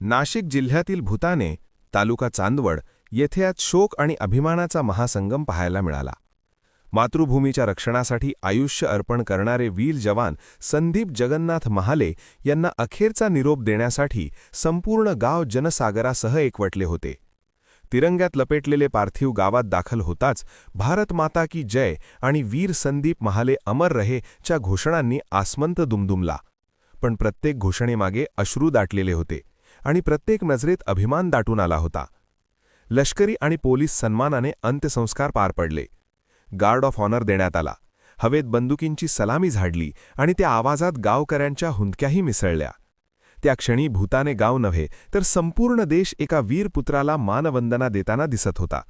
नाशिक जिल्ह्यातील भूताने, तालुका चांदवड येथे आज शोक आणि अभिमानाचा महासंगम पाहायला मिळाला. मातृभूमीच्या रक्षणासाठी आयुष्य अर्पण करणारे वीर जवान संदीप जगन्नाथ महाले यांना अखेरचा निरोप देण्यासाठी संपूर्ण गाव जनसागरासह एकवटले होते. तिरंग्यात लपेटलेले पार्थिव गावात दाखल होताच भारत माता की जय आणि वीर संदीप महाले अमर रहे च्या घोषणांनी आसमंत दुमदुमला. पण प्रत्येक घोषणेमागे अश्रू दाटलेले होते आणि प्रत्येक नजरेत अभिमान दाटून आला होता. लष्करी आणि पोलीस सन्मानाने अंत्यसंस्कार पार पडले. गार्ड ऑफ ऑनर देण्यात आला. हवेत बंदुकींची सलामी झाडली आणि त्या आवाजात गावकऱ्यांच्या हुंदक्याही मिसळल्या. त्या क्षणी भूताने गाव नव्हे तर संपूर्ण देश एका वीरपुत्राला मानवंदना देताना दिसत होता.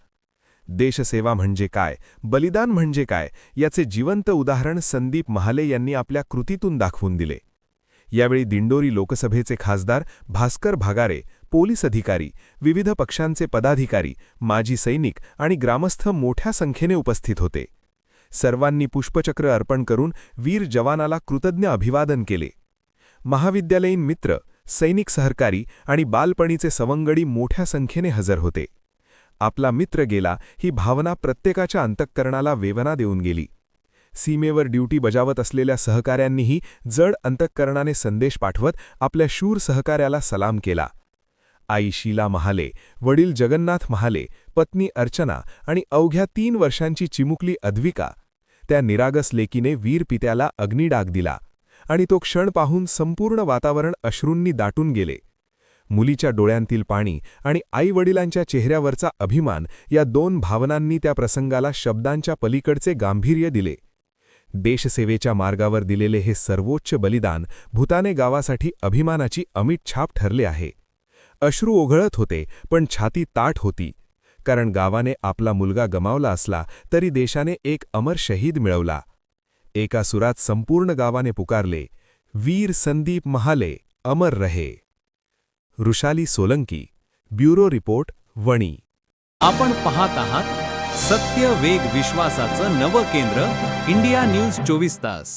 देशसेवा म्हणजे काय, बलिदान म्हणजे काय याचे जिवंत उदाहरण संदीप महाले यांनी आपल्या कृतीतून दाखवून दिले. यावेळी दिंडोरी लोकसभेचे खासदार भास्कर भागारे, पोलीस अधिकारी, विविध पक्षांचे पदाधिकारी, माजी सैनिक आणि ग्रामस्थ मोठ्या संख्येने उपस्थित होते. सर्वांनी पुष्पचक्र अर्पण करून वीर जवानाला कृतज्ञ अभिवादन केले. महाविद्यालयीन मित्र, सैनिक सहकारी आणि बालपणीचे सवंगडी मोठ्या संख्येने हजर होते. आपला मित्र गेला ही भावना प्रत्येकाच्या अंतःकरणाला वेदना देऊन गेली. सीमेवर ड्युटी बजावत असलेल्या सहकाऱ्यांनीही जड अंतःकरणाने संदेश पाठवत आपल्या शूर सहकार्याला सलाम केला. आई शीला महाले, वडील जगन्नाथ महाले, पत्नी अर्चना आणि अवघ्या 3 वर्षांची चिमुकली अद्विका, त्या निरागस लेकीने वीर पित्याला अग्निडाग दिला आणि तो क्षण पाहून संपूर्ण वातावरण अश्रूंनी दाटून गेले. मुलीच्या डोळ्यांतील पाणी आणि आईवडिलांच्या चेहऱ्यावरचा अभिमान या 2 भावनांनी त्या प्रसंगाला शब्दांच्या पलीकडचे गांभीर्य दिले. देशसेवेच्या मार्गावर दिलेले हे सर्वोच्च बलिदान भूताने गावासाठी अभिमानाची अमिट छाप ठरले आहे. अश्रू ओघळत होते पण छाती ताठ होती, कारण गावाने आपला मुलगा गमावला असला तरी देशाने एक अमर शहीद मिळवला. एका सुरात संपूर्ण गावाने पुकारले, वीर संदीप महाले अमर रहे. Rushali Solanki, bureau report, Wani. आपण पाहत आहात सत्य वेग विश्वासाचं नवं केंद्र, इंडिया न्यूज 24 तास.